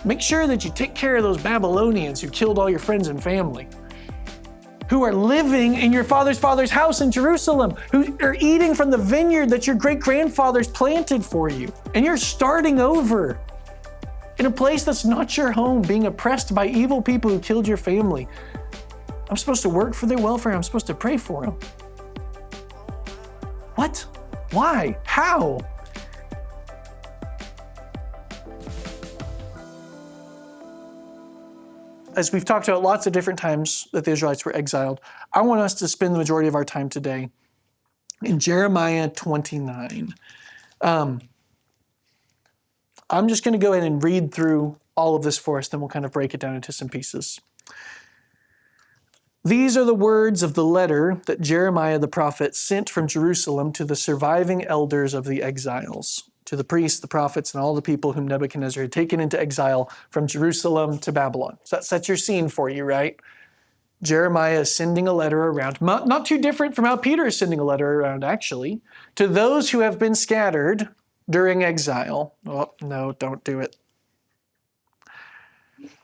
Make sure that you take care of those Babylonians who killed all your friends and family, who are living in your father's house in Jerusalem, who are eating from the vineyard that your great-grandfathers planted for you. And you're starting over in a place that's not your home, being oppressed by evil people who killed your family. I'm supposed to work for their welfare. I'm supposed to pray for them. What? Why? How? As we've talked about lots of different times that the Israelites were exiled, I want us to spend the majority of our time today in Jeremiah 29. I'm just going to go ahead and read through all of this for us, then we'll kind of break it down into some pieces. These are the words of the letter that Jeremiah the prophet sent from Jerusalem to the surviving elders of the exiles, to the priests, the prophets, and all the people whom Nebuchadnezzar had taken into exile from Jerusalem to Babylon. So that sets your scene for you, right? Jeremiah is sending a letter around, not too different from how Peter is sending a letter around, actually, to those who have been scattered during exile. Oh, no, don't do it.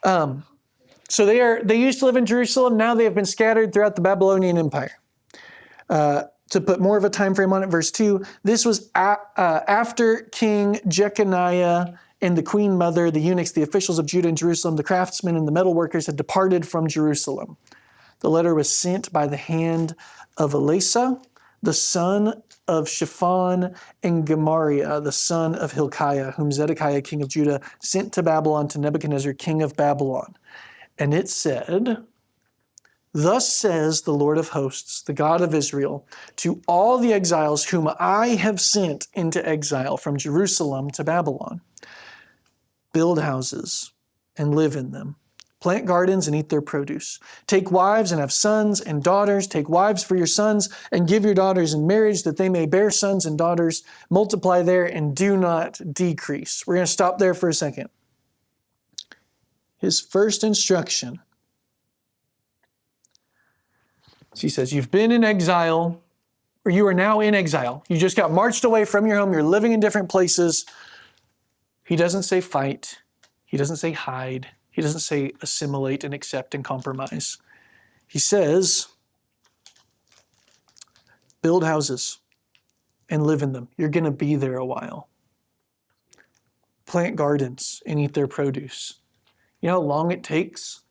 So they used to live in Jerusalem. Now they have been scattered throughout the Babylonian Empire. To put more of a time frame on it, verse 2, this was after King Jeconiah and the queen mother, the eunuchs, the officials of Judah and Jerusalem, the craftsmen and the metal workers had departed from Jerusalem. The letter was sent by the hand of Elisha, the son of Shaphan, and Gemariah, the son of Hilkiah, whom Zedekiah, king of Judah, sent to Babylon to Nebuchadnezzar, king of Babylon. And it said, "Thus says the Lord of hosts, the God of Israel, to all the exiles whom I have sent into exile from Jerusalem to Babylon. Build houses and live in them. Plant gardens and eat their produce. Take wives and have sons and daughters. Take wives for your sons and give your daughters in marriage that they may bear sons and daughters. Multiply there and do not decrease." We're going to stop there for a second. His first instruction. So he says, you've been in exile, or you are now in exile. You just got marched away from your home. You're living in different places. He doesn't say fight. He doesn't say hide. He doesn't say assimilate and accept and compromise. He says, build houses and live in them. You're going to be there a while. Plant gardens and eat their produce. You know how long it takes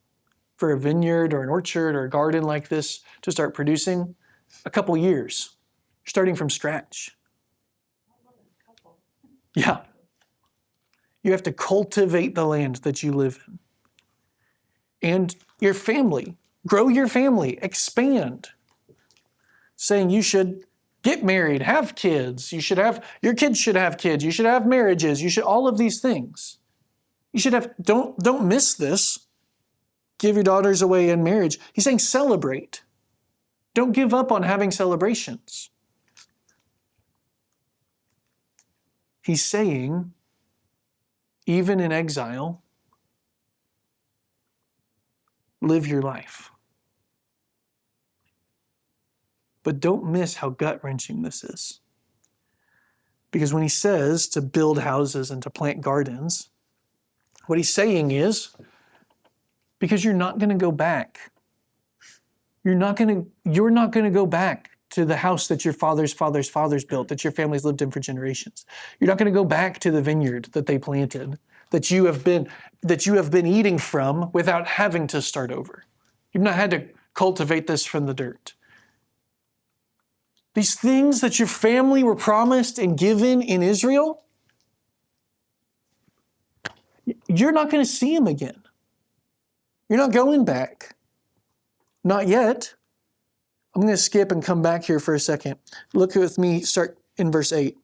for a vineyard or an orchard or a garden like this to start producing? A couple years. You're starting from scratch. Yeah. You have to cultivate the land that you live in. And your family. Grow your family. Expand. Saying you should get married, have kids. Your kids should have kids. You should have marriages. You should, all of these things. You should have, don't miss this. Give your daughters away in marriage. He's saying celebrate. Don't give up on having celebrations. He's saying, even in exile, live your life. But don't miss how gut-wrenching this is. Because when he says to build houses and to plant gardens, what he's saying is, because you're not going to go back. You're not going to go back to the house that your fathers' built, that your family's lived in for generations. You're not going to go back to the vineyard that they planted, that you have been eating from without having to start over. You've not had to cultivate this from the dirt. These things that your family were promised and given in Israel, you're not going to see them again. You're not going back. Not yet. I'm going to skip and come back here for a second. Look with me, start in verse 8.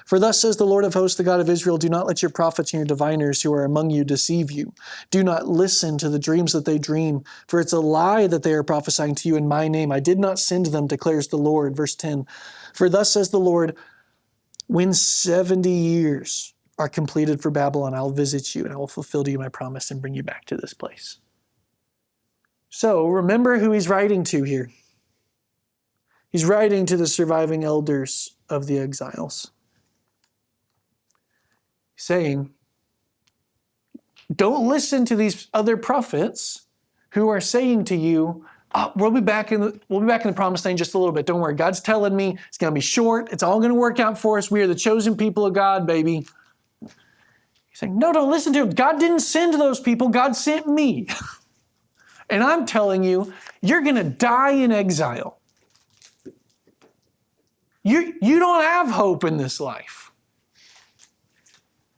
"For thus says the Lord of hosts, the God of Israel, do not let your prophets and your diviners who are among you deceive you. Do not listen to the dreams that they dream, for it's a lie that they are prophesying to you in my name. I did not send them, declares the Lord." Verse 10. "For thus says the Lord, when 70 years are completed for Babylon, I'll visit you and I will fulfill to you my promise and bring you back to this place." So remember who he's writing to here. He's writing to the surviving elders of the exiles. Saying, Don't listen to these other prophets who are saying to you, oh, we'll be back in the promised land just a little bit. Don't worry. God's telling me it's going to be short. It's all going to work out for us. We are the chosen people of God, baby. He's saying, no, don't listen to him. God didn't send those people. God sent me. And I'm telling you, you're going to die in exile. You don't have hope in this life.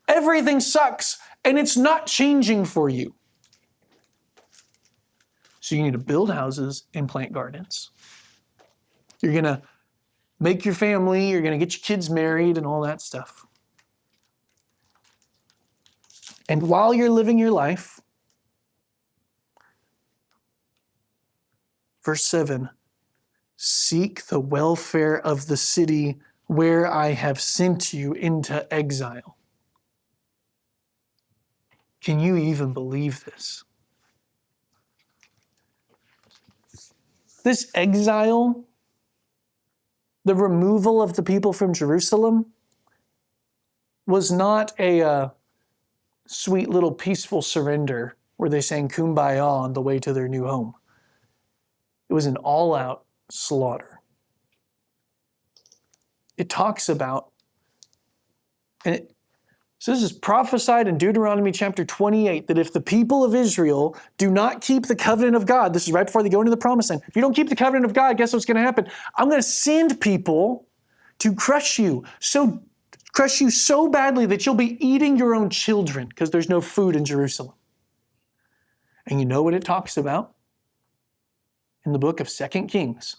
Everything sucks, and it's not changing for you. So you need to build houses and plant gardens. You're going to make your family, you're going to get your kids married and all that stuff. And while you're living your life, verse 7, seek the welfare of the city where I have sent you into exile. Can you even believe this? This exile, the removal of the people from Jerusalem, was not a sweet little peaceful surrender where they sang Kumbaya on the way to their new home. It was an all-out slaughter. It talks about, so this is prophesied in Deuteronomy chapter 28, that if the people of Israel do not keep the covenant of God, this is right before they go into the promised land, if you don't keep the covenant of God, guess what's going to happen? I'm going to send people to crush you so badly that you'll be eating your own children because there's no food in Jerusalem. And you know what it talks about? In the book of 2 Kings.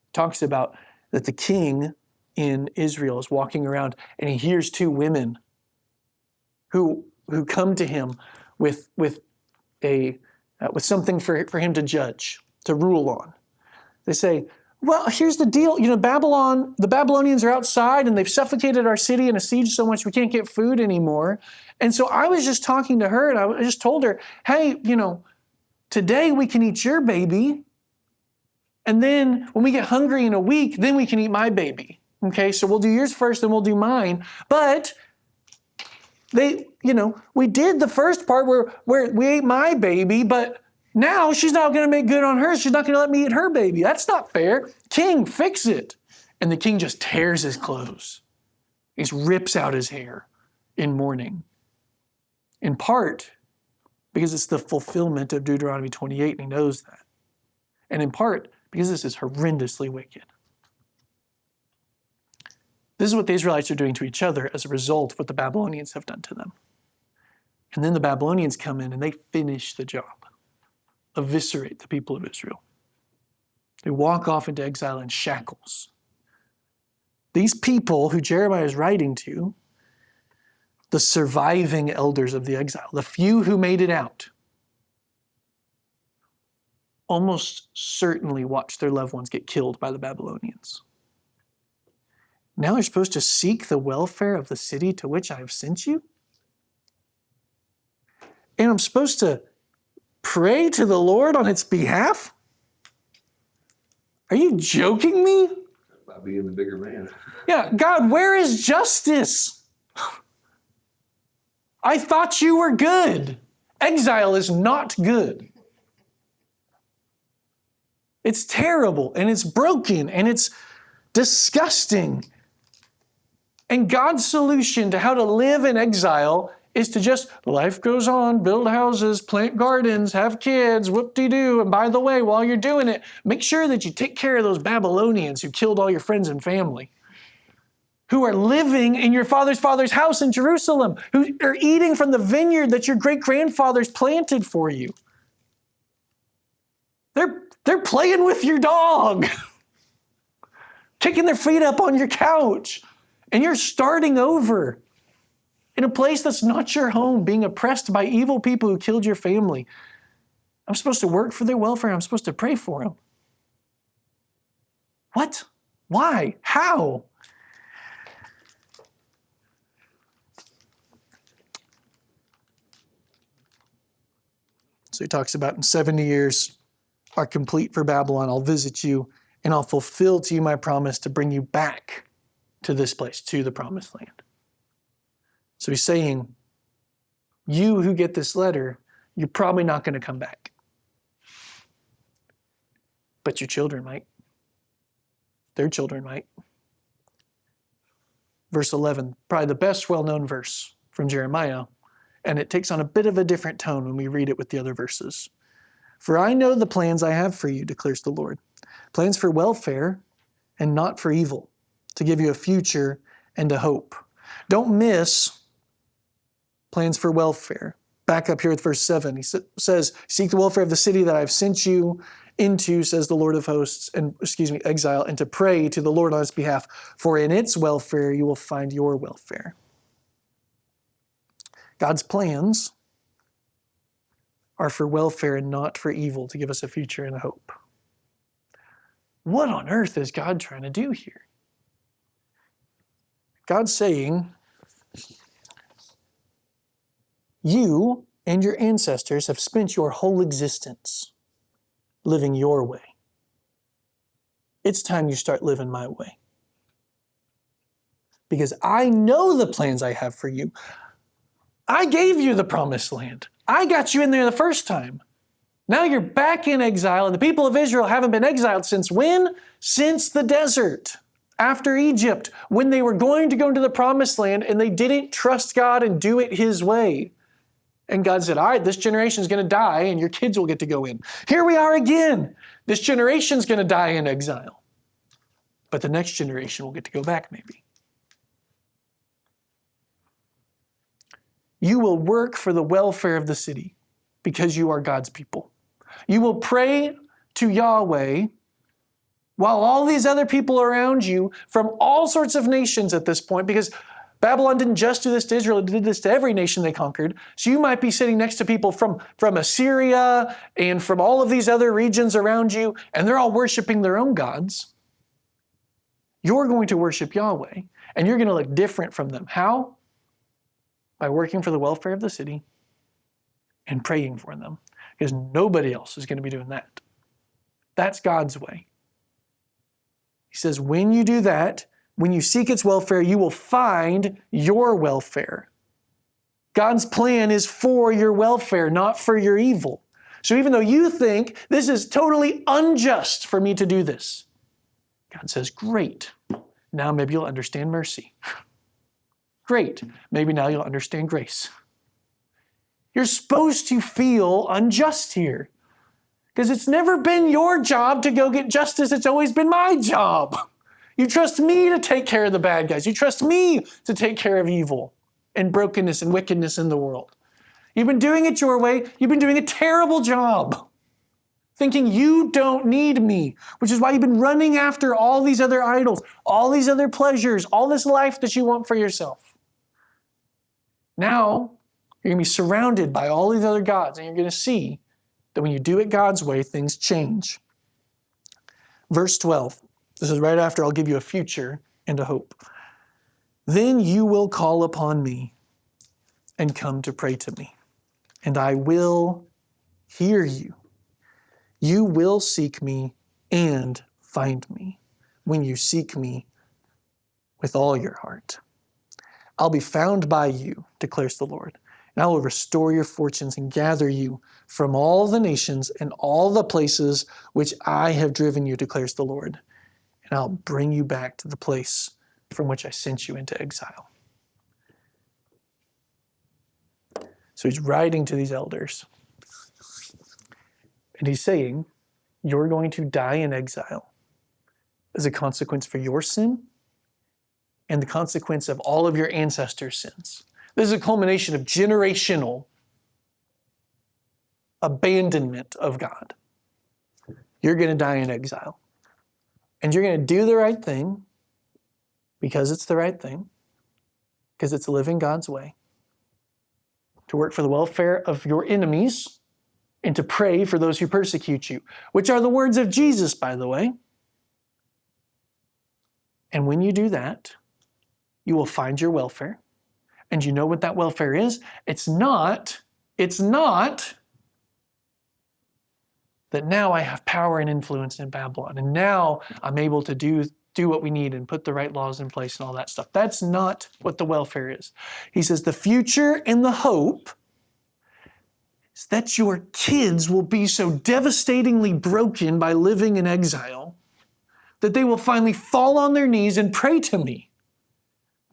It talks about that the king in Israel is walking around and he hears two women who come to him with something for him to judge, to rule on. They say, well, here's the deal. The Babylonians are outside and they've suffocated our city in a siege so much we can't get food anymore. And so I was just talking to her and I just told her, hey, today we can eat your baby. And then when we get hungry in a week, then we can eat my baby. Okay, so we'll do yours first, then we'll do mine. But we did the first part where we ate my baby, but now she's not going to make good on hers. She's not going to let me eat her baby. That's not fair. King, fix it. And the king just tears his clothes. He just rips out his hair in mourning. In part, because it's the fulfillment of Deuteronomy 28, and he knows that. And in part, because this is horrendously wicked. This is what the Israelites are doing to each other as a result of what the Babylonians have done to them. And then the Babylonians come in and they finish the job. Eviscerate the people of Israel. They walk off into exile in shackles. These people who Jeremiah is writing to, the surviving elders of the exile, the few who made it out, almost certainly watched their loved ones get killed by the Babylonians. Now they're supposed to seek the welfare of the city to which I have sent you? And I'm supposed to pray to the Lord on its behalf? Are you joking me? By being the bigger man. Yeah, God, where is justice? I thought you were good. Exile is not good. It's terrible, and it's broken, and it's disgusting. And God's solution to how to live in exile is to just, life goes on, build houses, plant gardens, have kids, whoop-de-doo. And by the way, while you're doing it, make sure that you take care of those Babylonians who killed all your friends and family, who are living in your father's house in Jerusalem, who are eating from the vineyard that your great-grandfathers planted for you. They're playing with your dog, kicking their feet up on your couch, and you're starting over in a place that's not your home, being oppressed by evil people who killed your family. I'm supposed to work for their welfare. I'm supposed to pray for them. What? Why? How? So he talks about in 70 years are complete for Babylon. I'll visit you and I'll fulfill to you my promise to bring you back to this place, to the promised land. So he's saying, You who get this letter, you're probably not going to come back. But your children might. Their children might. Verse 11, probably the best well-known verse from Jeremiah, and it takes on a bit of a different tone when we read it with the other verses. For I know the plans I have for you, declares the Lord. Plans for welfare and not for evil, to give you a future and a hope. Don't miss plans for welfare. Back up here with verse 7. He says, seek the welfare of the city that I've sent you into, says the Lord of hosts, exile, and to pray to the Lord on its behalf. For in its welfare you will find your welfare. God's plans are for welfare and not for evil, to give us a future and a hope. What on earth is God trying to do here? God's saying, you and your ancestors have spent your whole existence living your way. It's time you start living my way. Because I know the plans I have for you. I gave you the promised land. I got you in there the first time. Now you're back in exile, and the people of Israel haven't been exiled since when? Since the desert, after Egypt, when they were going to go into the promised land and they didn't trust God and do it His way. And God said, all right, this generation is going to die and your kids will get to go in. Here we are again. This generation is going to die in exile. But the next generation will get to go back maybe. You will work for the welfare of the city because you are God's people. You will pray to Yahweh while all these other people around you from all sorts of nations at this point, because Babylon didn't just do this to Israel, it did this to every nation they conquered. So you might be sitting next to people from Assyria and from all of these other regions around you, and they're all worshiping their own gods. You're going to worship Yahweh, and you're going to look different from them. How? By working for the welfare of the city and praying for them, because nobody else is going to be doing that. That's God's way. He says, when you do that, when you seek its welfare, you will find your welfare. God's plan is for your welfare, not for your evil. So even though you think this is totally unjust for me to do this, God says, great. Now maybe you'll understand mercy. Great. Maybe now you'll understand grace. You're supposed to feel unjust here because it's never been your job to go get justice. It's always been my job. You trust me to take care of the bad guys. You trust me to take care of evil and brokenness and wickedness in the world. You've been doing it your way. You've been doing a terrible job, thinking you don't need me, which is why you've been running after all these other idols, all these other pleasures, all this life that you want for yourself. Now, you're going to be surrounded by all these other gods, and you're going to see that when you do it God's way, things change. Verse 12. This is right after I'll give you a future and a hope. Then you will call upon me and come to pray to me, and I will hear you. You will seek me and find me when you seek me with all your heart. I'll be found by you, declares the Lord, and I will restore your fortunes and gather you from all the nations and all the places which I have driven you, declares the Lord. And I'll bring you back to the place from which I sent you into exile. So he's writing to these elders. And he's saying, you're going to die in exile as a consequence for your sin and the consequence of all of your ancestors' sins. This is a culmination of generational abandonment of God. You're going to die in exile. And you're going to do the right thing because it's the right thing, because it's living God's way, to work for the welfare of your enemies and to pray for those who persecute you, which are the words of Jesus, by the way. And when you do that, you will find your welfare. And you know what that welfare is? It's not that now I have power and influence in Babylon, and now I'm able to do what we need and put the right laws in place and all that stuff. That's not what the welfare is. He says the future and the hope is that your kids will be so devastatingly broken by living in exile that they will finally fall on their knees and pray to me.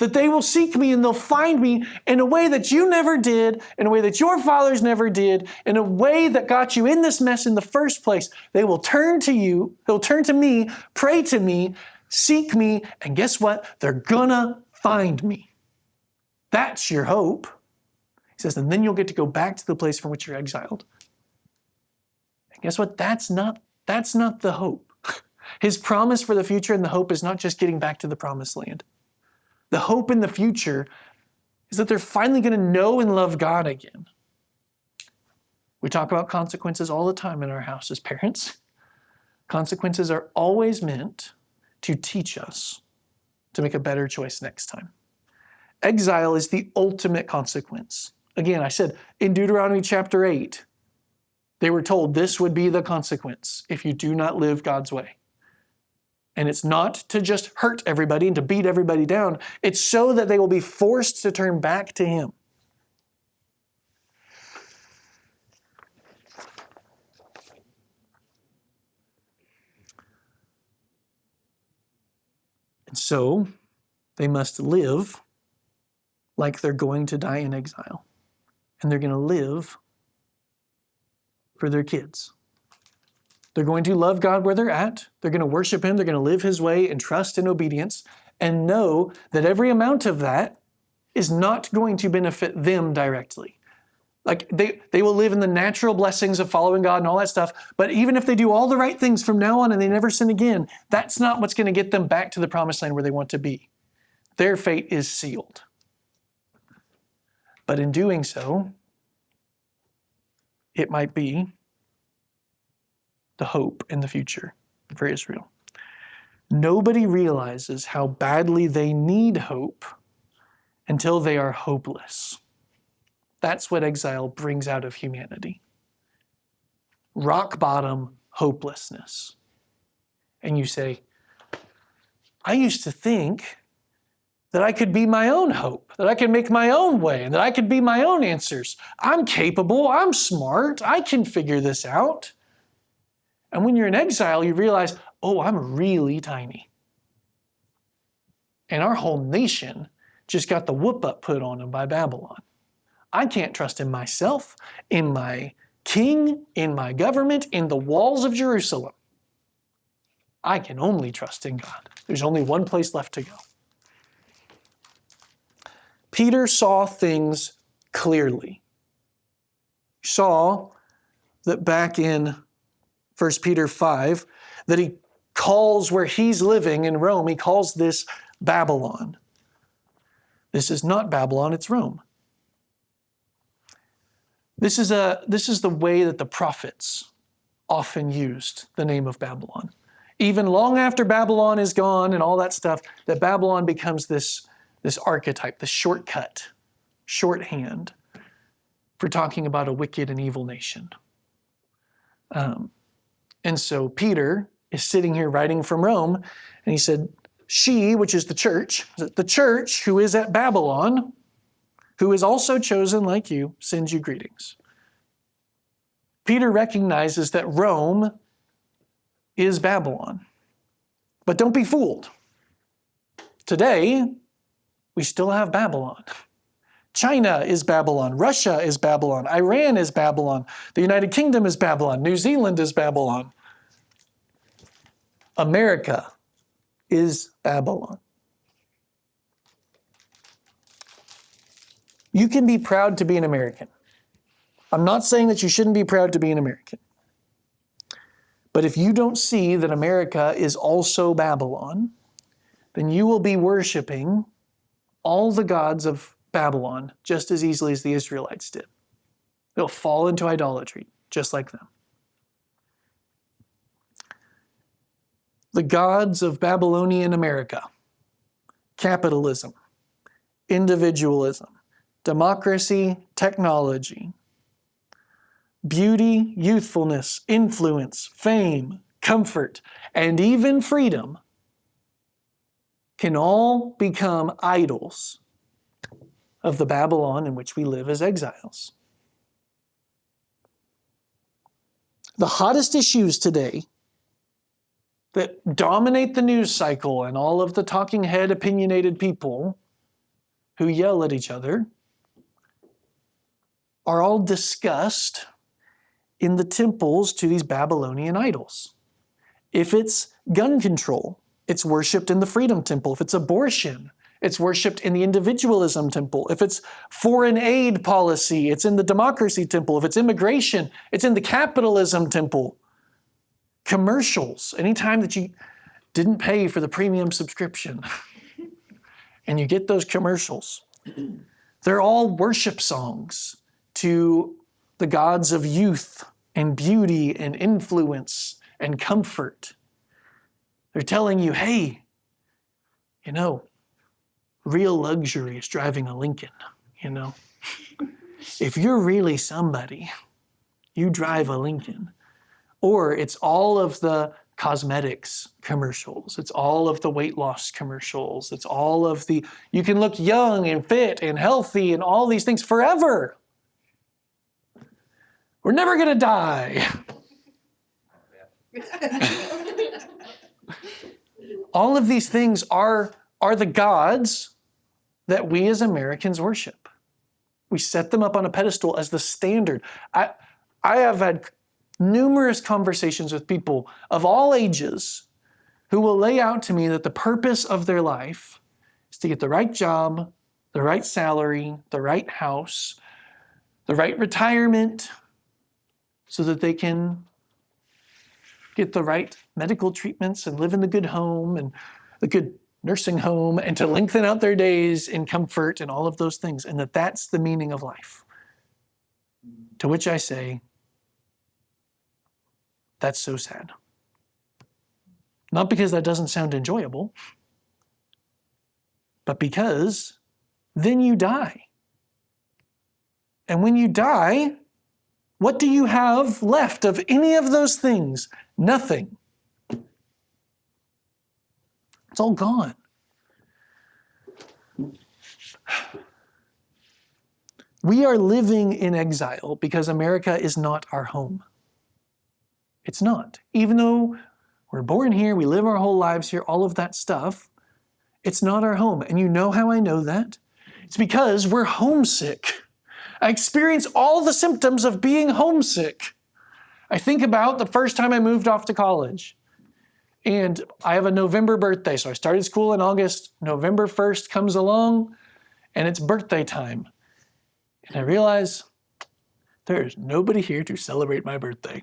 That they will seek me and they'll find me in a way that you never did, in a way that your fathers never did, in a way that got you in this mess in the first place. They will turn to you, they'll turn to me, pray to me, seek me, and guess what? They're gonna find me. That's your hope. He says, and then you'll get to go back to the place from which you're exiled. And guess what? That's not the hope. His promise for the future and the hope is not just getting back to the promised land. The hope in the future is that they're finally going to know and love God again. We talk about consequences all the time in our house as parents. Consequences are always meant to teach us to make a better choice next time. Exile is the ultimate consequence. Again, I said in Deuteronomy chapter 8, they were told this would be the consequence if you do not live God's way. And it's not to just hurt everybody and to beat everybody down. It's so that they will be forced to turn back to Him. And so they must live like they're going to die in exile. And they're going to live for their kids. They're going to love God where they're at. They're going to worship Him. They're going to live His way in trust and obedience and know that every amount of that is not going to benefit them directly. Like they will live in the natural blessings of following God and all that stuff. But even if they do all the right things from now on and they never sin again, that's not what's going to get them back to the promised land where they want to be. Their fate is sealed. But in doing so, it might be the hope in the future for Israel. Nobody realizes how badly they need hope until they are hopeless. That's what exile brings out of humanity. Rock bottom hopelessness. And you say, I used to think that I could be my own hope, that I could make my own way, and that I could be my own answers. I'm capable, I'm smart, I can figure this out. And when you're in exile, you realize, oh, I'm really tiny. And our whole nation just got the whoop up put on them by Babylon. I can't trust in myself, in my king, in my government, in the walls of Jerusalem. I can only trust in God. There's only one place left to go. Peter saw things clearly. He saw that back in 1 Peter 5, that he calls where he's living in Rome, he calls this Babylon. This is not Babylon, it's Rome. This is the way that the prophets often used the name of Babylon. Even long after Babylon is gone and all that stuff, that Babylon becomes this archetype, this shortcut, shorthand for talking about a wicked and evil nation. And so Peter is sitting here writing from Rome, and he said, she, which is the church who is at Babylon, who is also chosen like you, sends you greetings. Peter recognizes that Rome is Babylon. But don't be fooled. Today, we still have Babylon. China is Babylon. Russia is Babylon. Iran is Babylon. The United Kingdom is Babylon. New Zealand is Babylon. America is Babylon. You can be proud to be an American. I'm not saying that you shouldn't be proud to be an American. But if you don't see that America is also Babylon, then you will be worshiping all the gods of Babylon just as easily as the Israelites did. They'll fall into idolatry just like them. The gods of Babylonian America: capitalism, individualism, democracy, technology, beauty, youthfulness, influence, fame, comfort, and even freedom can all become idols of the Babylon in which we live as exiles. The hottest issues today that dominate the news cycle and all of the talking head opinionated people who yell at each other are all discussed in the temples to these Babylonian idols. If it's gun control, it's worshipped in the Freedom Temple. If it's abortion, it's worshipped in the Individualism Temple. If it's foreign aid policy, it's in the Democracy Temple. If it's immigration, it's in the Capitalism Temple. Commercials, anytime that you didn't pay for the premium subscription and you get those commercials, they're all worship songs to the gods of youth and beauty and influence and comfort. They're telling you, hey, real luxury is driving a Lincoln, If you're really somebody, you drive a Lincoln. Or it's all of the cosmetics commercials. It's all of the weight loss commercials. It's all of you can look young and fit and healthy and all these things forever. We're never going to die. All of these things are the gods that we as Americans worship. We set them up on a pedestal as the standard. I have had numerous conversations with people of all ages who will lay out to me that the purpose of their life is to get the right job, the right salary, the right house, the right retirement, so that they can get the right medical treatments and live in the good home and the good nursing home and to lengthen out their days in comfort and all of those things, and that's the meaning of life. To which I say, that's so sad. Not because that doesn't sound enjoyable, but because then you die. And when you die, what do you have left of any of those things? Nothing. It's all gone. We are living in exile because America is not our home. It's not. Even though we're born here, we live our whole lives here, all of that stuff, it's not our home. And you know how I know that? It's because we're homesick. I experience all the symptoms of being homesick. I think about the first time I moved off to college. And I have a November birthday, so I started school in August. November 1st comes along, and it's birthday time. And I realize there's nobody here to celebrate my birthday.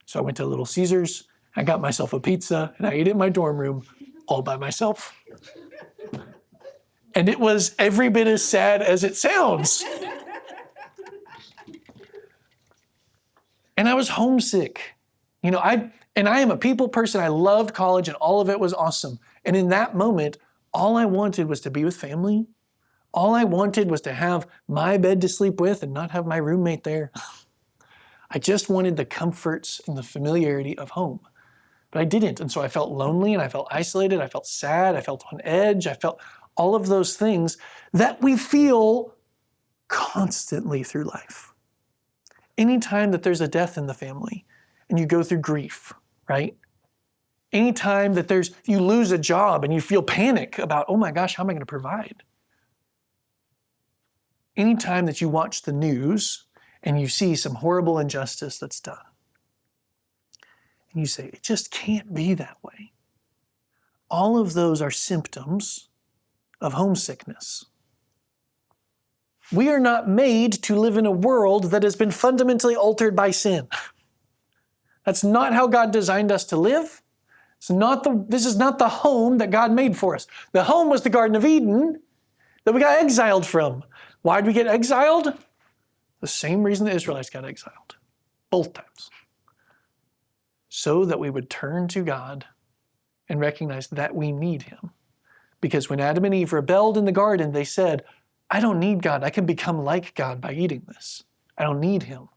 So I went to Little Caesars, I got myself a pizza, and I ate it in my dorm room all by myself. And it was every bit as sad as it sounds. And I was homesick. I am a people person. I loved college and all of it was awesome. And in that moment, all I wanted was to be with family. All I wanted was to have my bed to sleep with and not have my roommate there. I just wanted the comforts and the familiarity of home. But I didn't. And so I felt lonely and I felt isolated. I felt sad. I felt on edge. I felt all of those things that we feel constantly through life. Anytime that there's a death in the family and you go through grief, right? Anytime that you lose a job and you feel panic about, oh my gosh, how am I going to provide? Anytime that you watch the news and you see some horrible injustice that's done, and you say, it just can't be that way. All of those are symptoms of homesickness. We are not made to live in a world that has been fundamentally altered by sin. That's not how God designed us to live. This is not the home that God made for us. The home was the Garden of Eden that we got exiled from. Why did we get exiled? The same reason the Israelites got exiled. Both times. So that we would turn to God and recognize that we need Him. Because when Adam and Eve rebelled in the garden, they said, I don't need God. I can become like God by eating this. I don't need Him.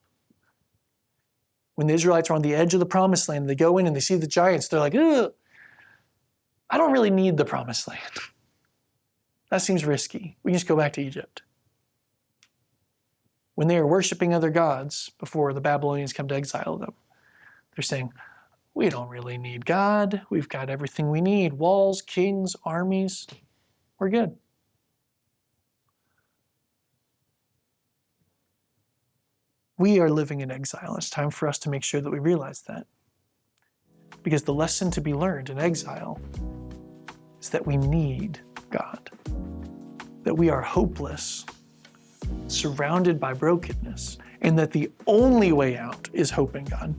When the Israelites are on the edge of the promised land, they go in and they see the giants. They're like, ugh, I don't really need the promised land. That seems risky. We can just go back to Egypt. When they are worshiping other gods before the Babylonians come to exile them, They're saying, we don't really need God. We've got everything we need. Walls, kings, armies. We're good. We are living in exile. It's time for us to make sure that we realize that. Because the lesson to be learned in exile is that we need God. That we are hopeless, surrounded by brokenness, and that the only way out is hope in God.